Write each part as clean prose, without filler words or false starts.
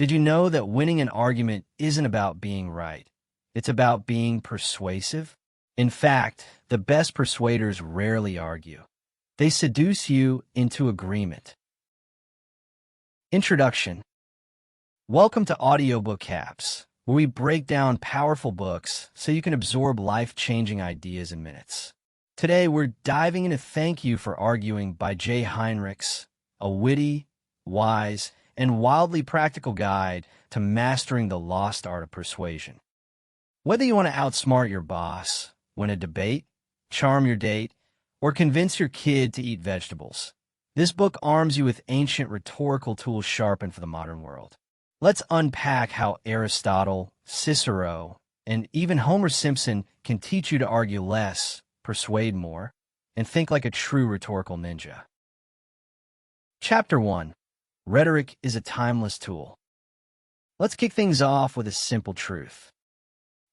Did you know that winning an argument isn't about being right? It's about being persuasive? In fact, the best persuaders rarely argue. They seduce you into agreement. Introduction. Welcome to AudioBookCAPS, where we break down powerful books so you can absorb life-changing ideas in minutes. Today, we're diving into Thank You for Arguing by Jay Heinrichs, a witty, wise, and wildly practical guide to mastering the lost art of persuasion. Whether you want to outsmart your boss, win a debate, charm your date, or convince your kid to eat vegetables, this book arms you with ancient rhetorical tools sharpened for the modern world. Let's unpack how Aristotle, Cicero, and even Homer Simpson can teach you to argue less, persuade more, and think like a true rhetorical ninja. Chapter 1. Rhetoric is a timeless tool. Let's kick things off with a simple truth.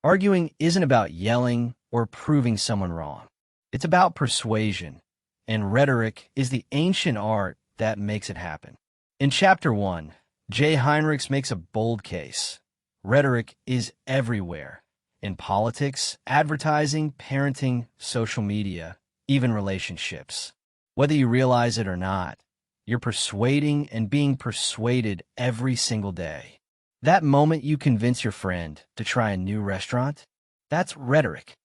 Arguing isn't about yelling or proving someone wrong. It's about persuasion, and rhetoric is the ancient art that makes it happen. In Chapter 1, Jay Heinrichs makes a bold case. Rhetoric is everywhere. In politics, advertising, parenting, social media, even relationships. Whether you realize it or not, you're persuading and being persuaded every single day. That moment you convince your friend to try a new restaurant, that's rhetoric.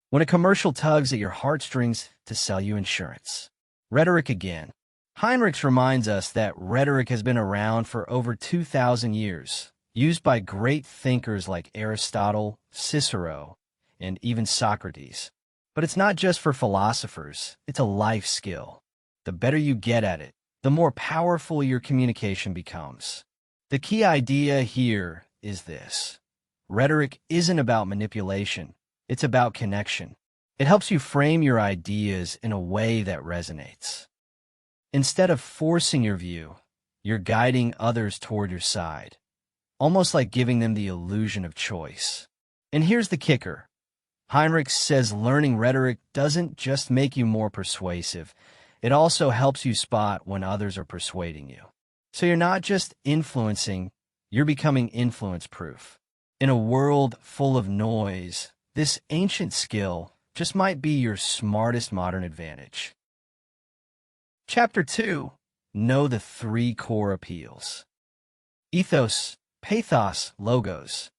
When a commercial tugs at your heartstrings to sell you insurance. Rhetoric again. Heinrichs reminds us that rhetoric has been around for over 2,000 years, used by great thinkers like Aristotle, Cicero, and even Socrates. But it's not just for philosophers, it's a life skill. The better you get at it, the more powerful your communication becomes. The key idea here is this. Rhetoric isn't about manipulation, it's about connection. It helps you frame your ideas in a way that resonates. Instead of forcing your view, you're guiding others toward your side, almost like giving them the illusion of choice. And here's the kicker. Heinrichs says learning rhetoric doesn't just make you more persuasive, it also helps you spot when others are persuading you. So you're not just influencing, you're becoming influence-proof. In a world full of noise, this ancient skill just might be your smartest modern advantage. Chapter 2. Know the 3 core appeals. Ethos, Pathos, Logos.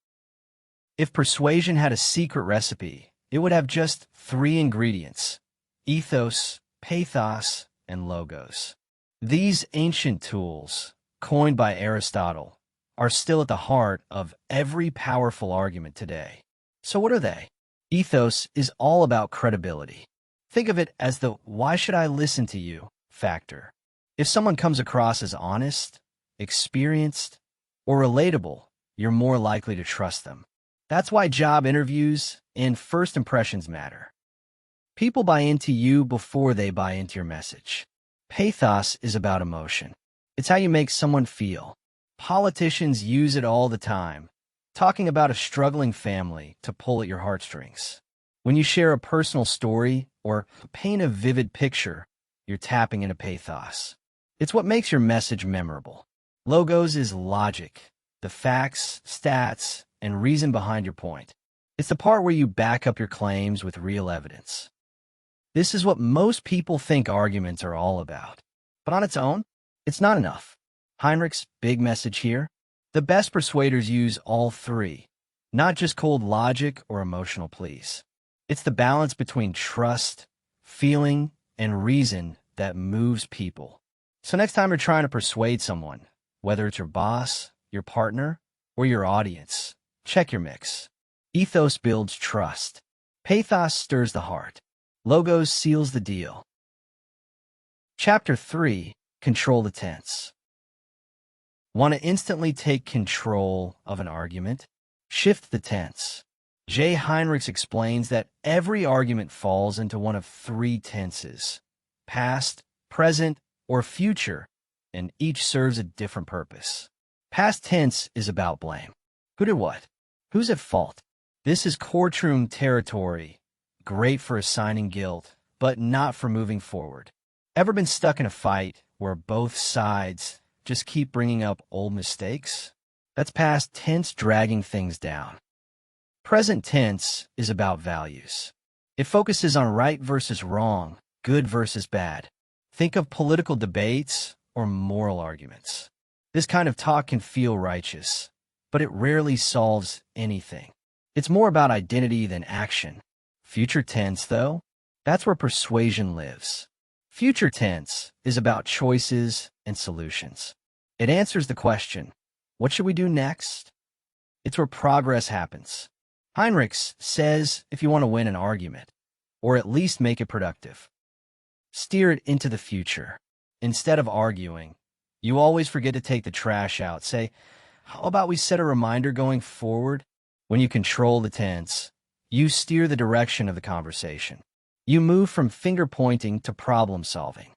If persuasion had a secret recipe, it would have just 3 ingredients: ethos, pathos, and logos. These ancient tools, coined by Aristotle, are still at the heart of every powerful argument today. So what are they? Ethos is all about credibility. Think of it as the "why should I listen to you" factor. If someone comes across as honest, experienced, or relatable, you're more likely to trust them. That's why job interviews and first impressions matter. People buy into you before they buy into your message. Pathos is about emotion. It's how you make someone feel. Politicians use it all the time, talking about a struggling family to pull at your heartstrings. When you share a personal story or paint a vivid picture, you're tapping into pathos. It's what makes your message memorable. Logos is logic, the facts, stats, and reason behind your point. It's the part where you back up your claims with real evidence. This is what most people think arguments are all about. But on its own, it's not enough. Heinrichs' big message here: the best persuaders use all 3, not just cold logic or emotional pleas. It's the balance between trust, feeling, and reason that moves people. So next time you're trying to persuade someone, whether it's your boss, your partner, or your audience, check your mix. Ethos builds trust. Pathos stirs the heart. Logos seals the deal. Chapter 3. Control the tense. Want to instantly take control of an argument? Shift the tense. Jay Heinrichs explains that every argument falls into one of 3 tenses: past, present, or future, and each serves a different purpose. Past tense is about blame. Who did what? Who's at fault? This is courtroom territory, great for assigning guilt, but not for moving forward. Ever been stuck in a fight where both sides just keep bringing up old mistakes? That's past tense dragging things down. Present tense is about values. It focuses on right versus wrong, good versus bad. Think of political debates or moral arguments. This kind of talk can feel righteous, but it rarely solves anything. It's more about identity than action. Future tense, though, that's where persuasion lives. Future tense is about choices and solutions. It answers the question, what should we do next? It's where progress happens. Heinrichs says if you want to win an argument, or at least make it productive, steer it into the future. Instead of arguing, you always forget to take the trash out. Say, how about we set a reminder going forward? When you control the tense, you steer the direction of the conversation. You move from finger pointing to problem solving.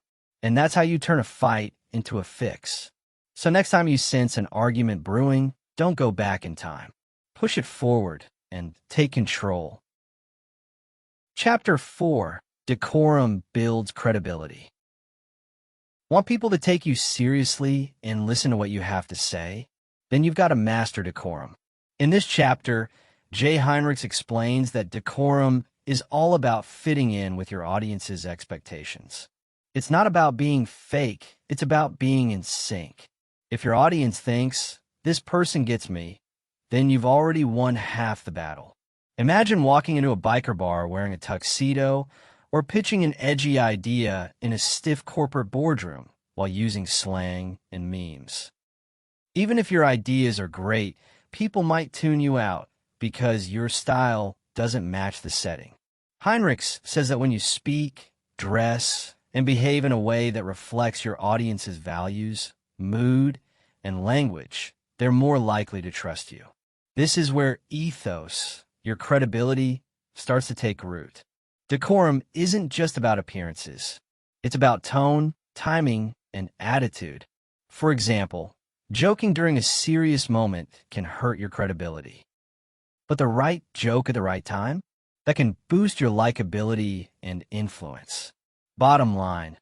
And that's how you turn a fight into a fix. So next time you sense an argument brewing, don't go back in time. Push it forward and take control. Chapter 4. Decorum builds credibility. Want people to take you seriously and listen to what you have to say? Then you've got to master decorum. In this chapter, Jay Heinrichs explains that decorum is all about fitting in with your audience's expectations. It's not about being fake, it's about being in sync. If your audience thinks, this person gets me, then you've already won half the battle. Imagine walking into a biker bar wearing a tuxedo or pitching an edgy idea in a stiff corporate boardroom while using slang and memes. Even if your ideas are great, people might tune you out because your style doesn't match the setting. Heinrichs says that when you speak, dress, and behave in a way that reflects your audience's values, mood, and language, they're more likely to trust you. This is where ethos, your credibility, starts to take root. Decorum isn't just about appearances. It's about tone, timing, and attitude. For example, joking during a serious moment can hurt your credibility. But the right joke at the right time, that can boost your likability and influence. Bottom line,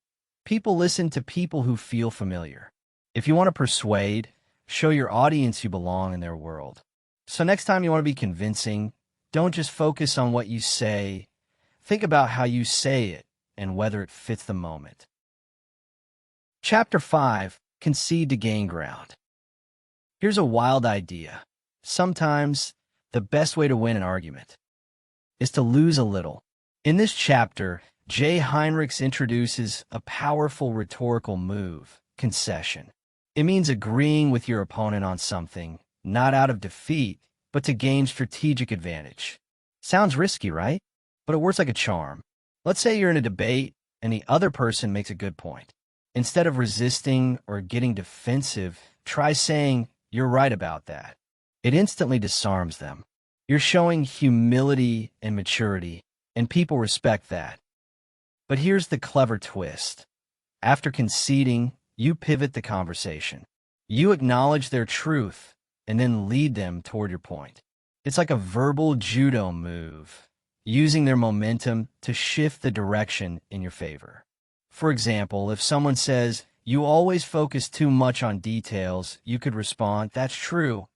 people listen to people who feel familiar. If you want to persuade, show your audience you belong in their world. So next time you want to be convincing, don't just focus on what you say. Think about how you say it and whether it fits the moment. Chapter 5. Concede to gain ground. Here's a wild idea. Sometimes the best way to win an argument is to lose a little. In this chapter, Jay Heinrichs introduces a powerful rhetorical move, concession. It means agreeing with your opponent on something, not out of defeat, but to gain strategic advantage. Sounds risky, right? But it works like a charm. Let's say you're in a debate and the other person makes a good point. Instead of resisting or getting defensive, try saying, "You're right about that." It instantly disarms them. You're showing humility and maturity, and people respect that. But here's the clever twist. After conceding, you pivot the conversation. You acknowledge their truth and then lead them toward your point. It's like a verbal judo move, using their momentum to shift the direction in your favor. For example, if someone says, "You always focus too much on details," you could respond, "That's true.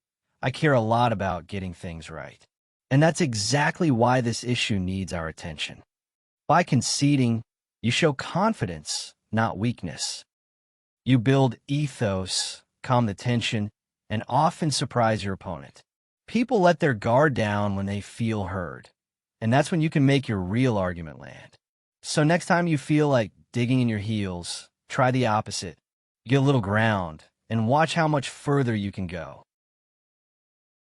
I care a lot about getting things right." And that's exactly why this issue needs our attention. By conceding, you show confidence, not weakness. You build ethos, calm the tension, and often surprise your opponent. People let their guard down when they feel heard, and that's when you can make your real argument land. So next time you feel like digging in your heels, try the opposite. Get a little ground, and watch how much further you can go.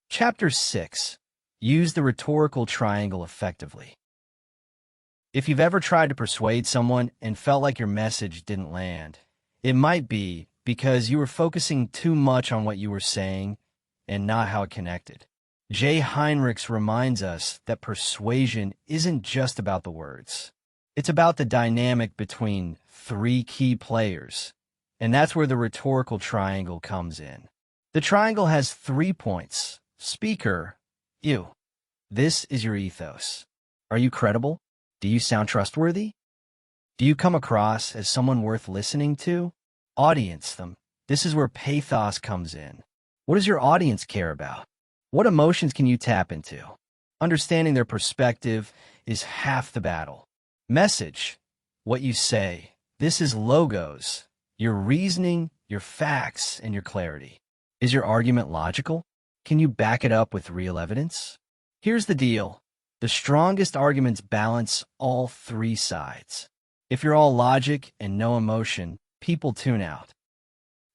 Chapter 6. Use the rhetorical triangle effectively. If you've ever tried to persuade someone and felt like your message didn't land, it might be because you were focusing too much on what you were saying and not how it connected. Jay Heinrichs reminds us that persuasion isn't just about the words. It's about the dynamic between three key players, and that's where the rhetorical triangle comes in. The triangle has 3 points. Speaker, you. This is your ethos. Are you credible? Do you sound trustworthy? Do you come across as someone worth listening to? Audience, them. This is where pathos comes in. What does your audience care about? What emotions can you tap into? Understanding their perspective is half the battle. Message, what you say. This is logos, your reasoning, your facts, and your clarity. Is your argument logical? Can you back it up with real evidence? Here's the deal. The strongest arguments balance all three sides. If you're all logic and no emotion, people tune out.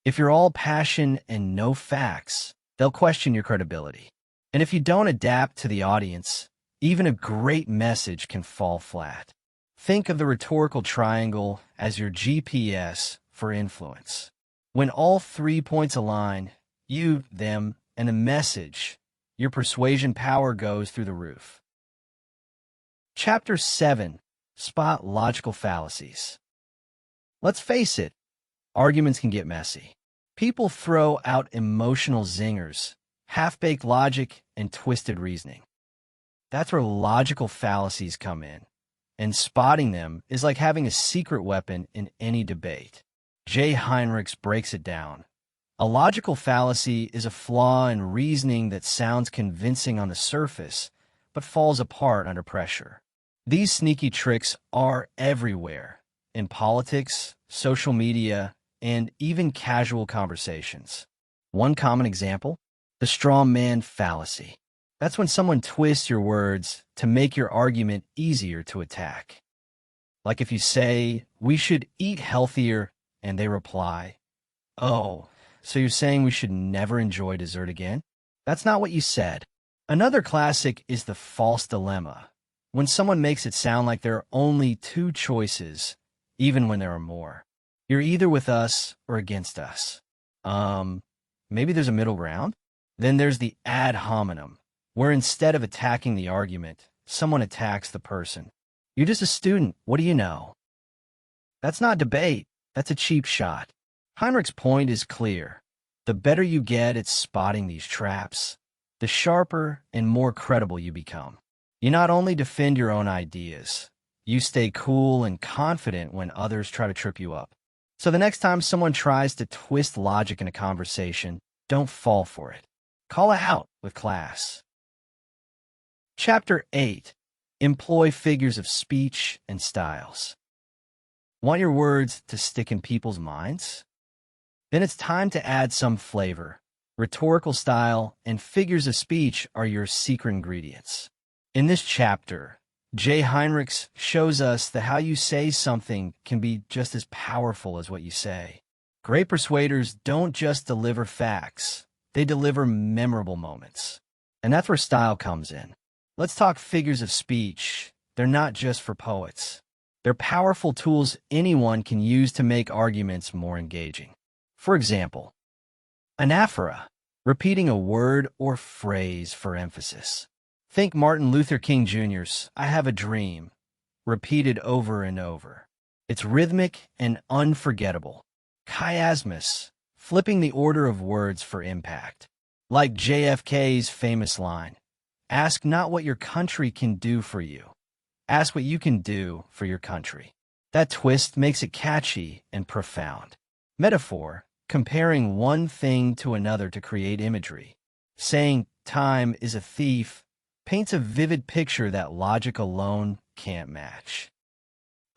If you're all passion and no facts, they'll question your credibility. And if you don't adapt to the audience, even a great message can fall flat. Think of the rhetorical triangle as your GPS for influence. When all 3 points align, you, them, and a message, your persuasion power goes through the roof. Chapter 7. Spot logical fallacies. Let's face it, arguments can get messy. People throw out emotional zingers, half-baked logic, and twisted reasoning. That's where logical fallacies come in, and spotting them is like having a secret weapon in any debate. Jay Heinrichs breaks it down. A logical fallacy is a flaw in reasoning that sounds convincing on the surface, but falls apart under pressure. These sneaky tricks are everywhere, in politics, social media, and even casual conversations. One common example, the straw man fallacy. That's when someone twists your words to make your argument easier to attack. Like if you say, "We should eat healthier," and they reply, "Oh, so you're saying we should never enjoy dessert again?" That's not what you said. Another classic is the false dilemma, when someone makes it sound like there are only two choices, even when there are more. You're either with us or against us. Maybe there's a middle ground? Then there's the ad hominem, where instead of attacking the argument, someone attacks the person. "You're just a student. What do you know?" That's not debate. That's a cheap shot. Heinrich's point is clear. The better you get at spotting these traps, the sharper and more credible you become. You not only defend your own ideas, you stay cool and confident when others try to trip you up. So the next time someone tries to twist logic in a conversation, don't fall for it. Call it out with class. Chapter 8. Employ figures of speech and styles. Want your words to stick in people's minds? Then it's time to add some flavor. Rhetorical style and figures of speech are your secret ingredients. In this chapter, Jay Heinrichs shows us that how you say something can be just as powerful as what you say. Great persuaders don't just deliver facts, they deliver memorable moments. And that's where style comes in. Let's talk figures of speech. They're not just for poets. They're powerful tools anyone can use to make arguments more engaging. For example, anaphora, repeating a word or phrase for emphasis. Think Martin Luther King Jr.'s "I have a dream," repeated over and over. It's rhythmic and unforgettable. Chiasmus, flipping the order of words for impact. Like JFK's famous line, "Ask not what your country can do for you. Ask what you can do for your country." That twist makes it catchy and profound. Metaphor, comparing one thing to another to create imagery. Saying time is a thief paints a vivid picture that logic alone can't match.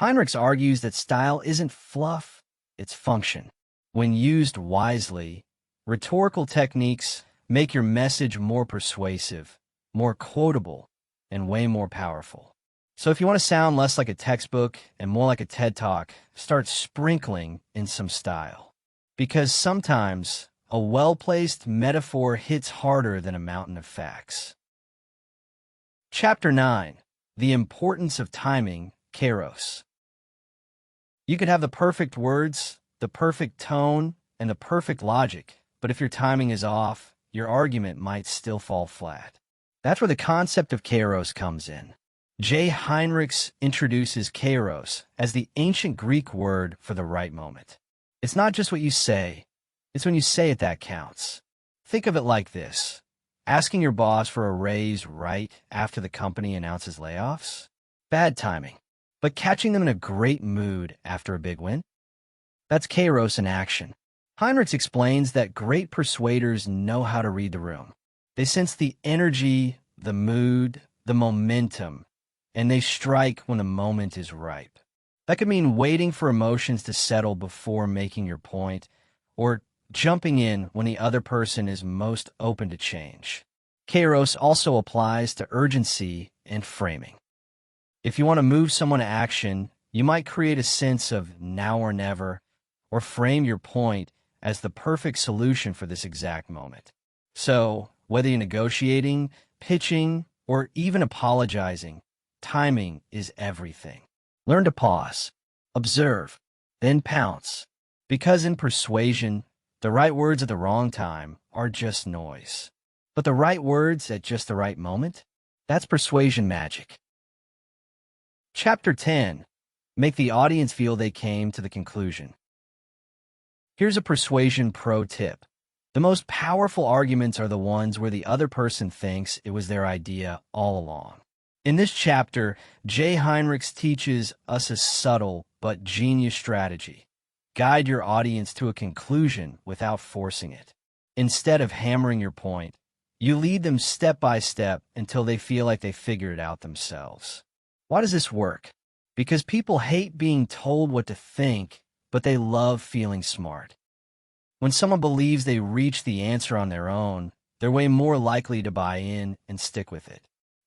Heinrichs argues that style isn't fluff, it's function. When used wisely, rhetorical techniques make your message more persuasive, more quotable, and way more powerful. So if you want to sound less like a textbook and more like a TED Talk, start sprinkling in some style. Because sometimes a well-placed metaphor hits harder than a mountain of facts. Chapter 9. The Importance of Timing, Kairos. You could have the perfect words, the perfect tone, and the perfect logic, but if your timing is off, your argument might still fall flat. That's where the concept of Kairos comes in. Jay Heinrichs introduces Kairos as the ancient Greek word for the right moment. It's not just what you say, it's when you say it that counts. Think of it like this. Asking your boss for a raise right after the company announces layoffs? Bad timing. But catching them in a great mood after a big win? That's Kairos in action. Heinrichs explains that great persuaders know how to read the room. They sense the energy, the mood, the momentum, and they strike when the moment is ripe. That could mean waiting for emotions to settle before making your point, or jumping in when the other person is most open to change. Kairos also applies to urgency and framing. If you want to move someone to action, you might create a sense of now or never, or frame your point as the perfect solution for this exact moment. So, whether you're negotiating, pitching, or even apologizing, timing is everything. Learn to pause, observe, then pounce. Because in persuasion, the right words at the wrong time are just noise. But the right words at just the right moment, that's persuasion magic. Chapter 10. Make the audience feel they came to the conclusion. Here's a persuasion pro tip. The most powerful arguments are the ones where the other person thinks it was their idea all along. In this chapter, Jay Heinrichs teaches us a subtle but genius strategy. Guide your audience to a conclusion without forcing it. Instead of hammering your point, you lead them step by step until they feel like they figure it out themselves. Why does this work? Because people hate being told what to think, but they love feeling smart. When someone believes they reach the answer on their own, they're way more likely to buy in and stick with it.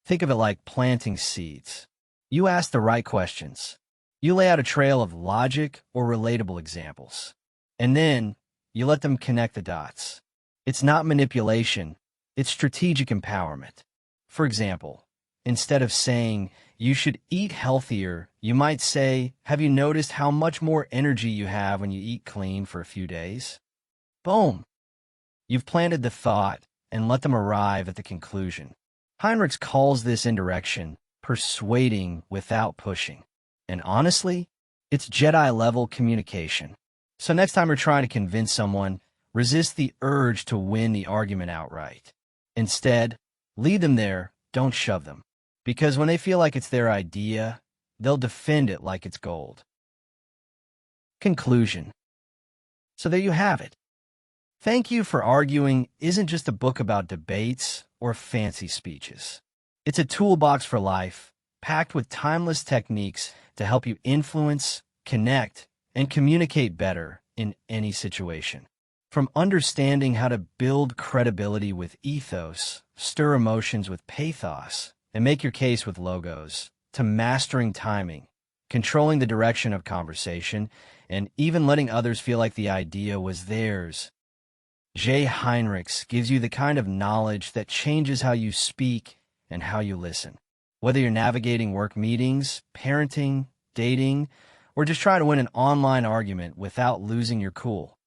Think of it like planting seeds. You ask the right questions. You lay out a trail of logic or relatable examples. And then you let them connect the dots. It's not manipulation, it's strategic empowerment. For example, instead of saying, you should eat healthier, you might say, have you noticed how much more energy you have when you eat clean for a few days? Boom! You've planted the thought and let them arrive at the conclusion. Heinrichs calls this indirection persuading without pushing. And honestly, it's Jedi-level communication. So next time you're trying to convince someone, resist the urge to win the argument outright. Instead, lead them there, don't shove them. Because when they feel like it's their idea, they'll defend it like it's gold. Conclusion. So there you have it. Thank You for Arguing isn't just a book about debates or fancy speeches. It's a toolbox for life, packed with timeless techniques to help you influence, connect, and communicate better in any situation. From understanding how to build credibility with ethos, stir emotions with pathos, and make your case with logos, to mastering timing, controlling the direction of conversation, and even letting others feel like the idea was theirs. Jay Heinrichs gives you the kind of knowledge that changes how you speak and how you listen. Whether you're navigating work meetings, parenting, dating, or just trying to win an online argument without losing your cool,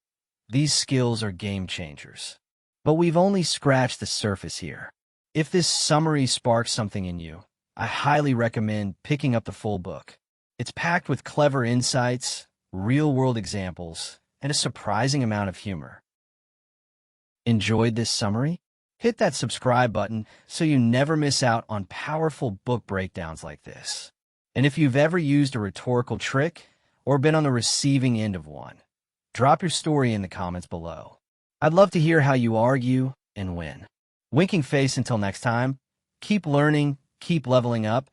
these skills are game changers. But we've only scratched the surface here. If this summary sparks something in you, I highly recommend picking up the full book. It's packed with clever insights, real-world examples, and a surprising amount of humor. Enjoyed this summary? Hit that subscribe button so you never miss out on powerful book breakdowns like this. And if you've ever used a rhetorical trick or been on the receiving end of one, drop your story in the comments below. I'd love to hear how you argue and win. Winking face until next time, keep learning, keep leveling up,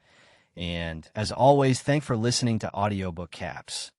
and as always, thanks for listening to AudioBookCAPS.